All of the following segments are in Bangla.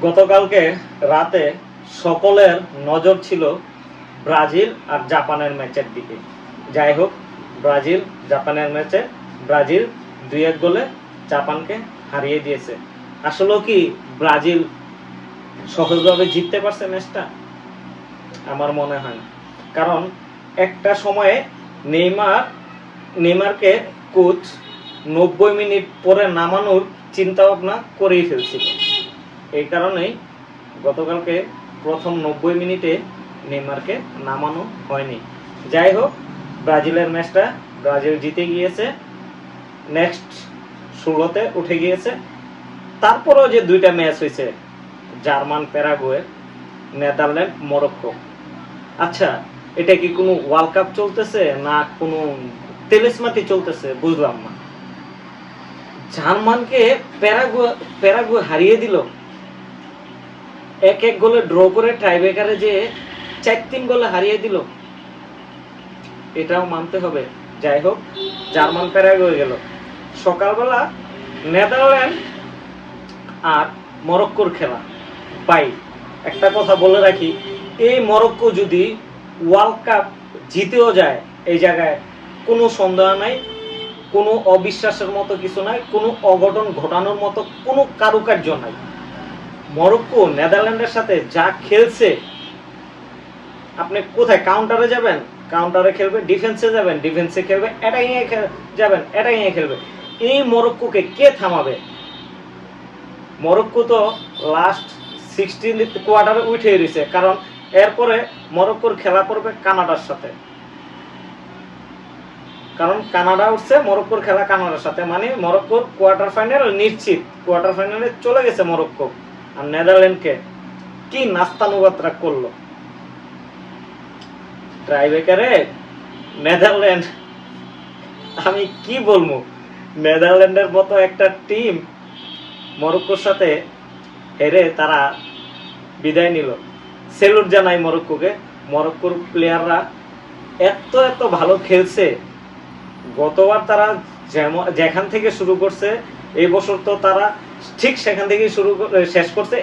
গতকালকে রাতে সকলের নজর ছিল ব্রাজিল আর জাপানের ম্যাচের দিকে। যাই হোক, ব্রাজিল জাপানের ম্যাচে ব্রাজিল 2-1 গোলে জাপানকে হারিয়ে দিয়েছে। আসলেও কি ব্রাজিল সহজভাবে জিততে পারছে ম্যাচটা? আমার মনে হয় না। কারণ একটা সময়ে নেইমারকে কোচ 90 মিনিট পরে নামানোর চিন্তা ভাবনা করেই ফেলছিল। এই কারণেই গতকালকে প্রথম 90 মিনিটে নেইমারকে নামানো হয়নি। যাই হোক, ব্রাজিলের ম্যাচটা ব্রাজিল জিতে গিয়েছে, নেক্সট 16তে উঠে গিয়েছে। তারপরেও যে দুইটা ম্যাচ হয়েছে, জার্মান প্যারাগুয়ে, নেদারল্যান্ড মরক্কো। আচ্ছা, এটা কি কোনো ওয়ার্ল্ড কাপ চলতেছে না কোনো তেলেসমাতি চলতেছে বুঝলাম না। জার্মানকে প্যারাগুয়ে হারিয়ে দিল, 1-1 গোলে ড্র করে টাইব্রেকারে যে 4-3 গোলে হারিয়ে দিল, এটাও মানতে হবে। যাই হোক, জার্মান প্যারাগুয়ে গেল। সকালবেলা নেদারল্যান্ড আর মরক্কোর খেলা। ভাই, একটা কথা বলে রাখি, এই মরক্কো যদি ওয়ার্ল্ড কাপ জিতেও যায়, এই জায়গায় কোনো সন্দেহ নাই, কোনো অবিশ্বাসের মতো কিছু নাই, কোনো অঘটন ঘটানোর মতো কোনো কারুকার্য নাই। মরক্কো নেদারল্যান্ডের সাথে যা খেলছে, আপনি কোথায় কাউন্টারে যাবেন, কাউন্টারে খেলবে, ডিফেন্সে যাবেন, ডিফেন্সে খেলবে, অ্যাটাকিংয়ে যাবেন, অ্যাটাকিংয়ে খেলবে। এই মরক্কোকে কে থামাবে? মরক্কো তো লাস্ট 16 কোয়ার্টারে উঠে রয়েছে, কারণ এরপরে মরক্কোর খেলা পড়বে কানাডার সাথে। কারণ কানাডা উঠছে, মরক্কোর খেলা কানাডার সাথে, মানে মরক্কোর কোয়ার্টার ফাইনাল নিশ্চিত। কোয়ার্টার ফাইনালে চলে গেছে মরক্কো। আর নেদারল্যান্ডকে কি নাস্তানুবাতরা করলো ট্রাইব্রেকারে নেদারল্যান্ড। আমি কি বলবো, নেদারল্যান্ডের মতো একটা টিম মরক্কোর সাথে হেরে তারা বিদায় নিল। সেলুট জানাই মরক্কোকে। মরক্কোর প্লেয়াররা এত এত ভালো খেলছে। গতবার তারা যেখান থেকে শুরু করছে, এই বছর তো তারা ঠিক সেখান থেকেই শেষ করছে।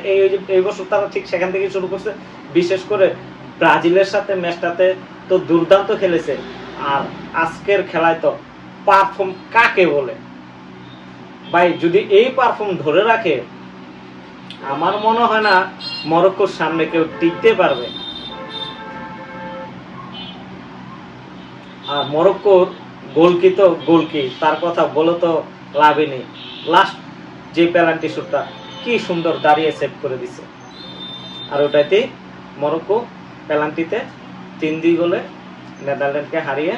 এই বছর তারা ঠিক সেখান থেকেই শুরু করছে। বিশেষ করে ব্রাজিলের সাথে ম্যাচটাতে তো দুর্দান্ত খেলেছে। আর আজকের খেলায় তো পারফর্ম কাকে বলে ভাই, যদি এই পারফর্ম ধরে রাখে, আমার মনে হয় না মরক্কোর সামনে কেউ টিকতে পারবে। আর মরক্কোর গোলকি তার কথা বলে তো লাভই নেই। লাস্ট যে পেনাল্টি শুটটা কি সুন্দর দাঁড়িয়ে সেভ করে দিছে। আর ওটাতেই মরক্কো পেনাল্টিতে 3-2 গোলে নেদারল্যান্ডকে হারিয়ে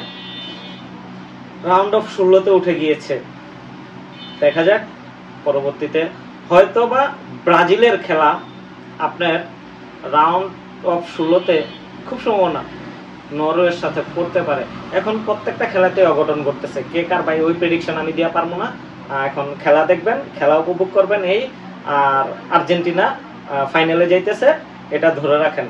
রাউন্ড অফ 16তে উঠে গিয়েছে। দেখা যাক পরবর্তীতে হয়তো বা ব্রাজিলের খেলা আপনার রাউন্ড অফ 16তে খুব সম্ভাবনা নরওয়ের সাথে পড়তে পারে। এখন প্রত্যেকটা খেলাতে অঘটন ঘটতেছে, কে কার ভাই ওই প্রেডিকশন আমি দিয়ে পারবো না। এখন খেলা দেখবেন, খেলা উপভোগ করবেন। এই আর আর্জেন্টিনা ফাইনালে যাইতেছে, এটা ধরে রাখেন।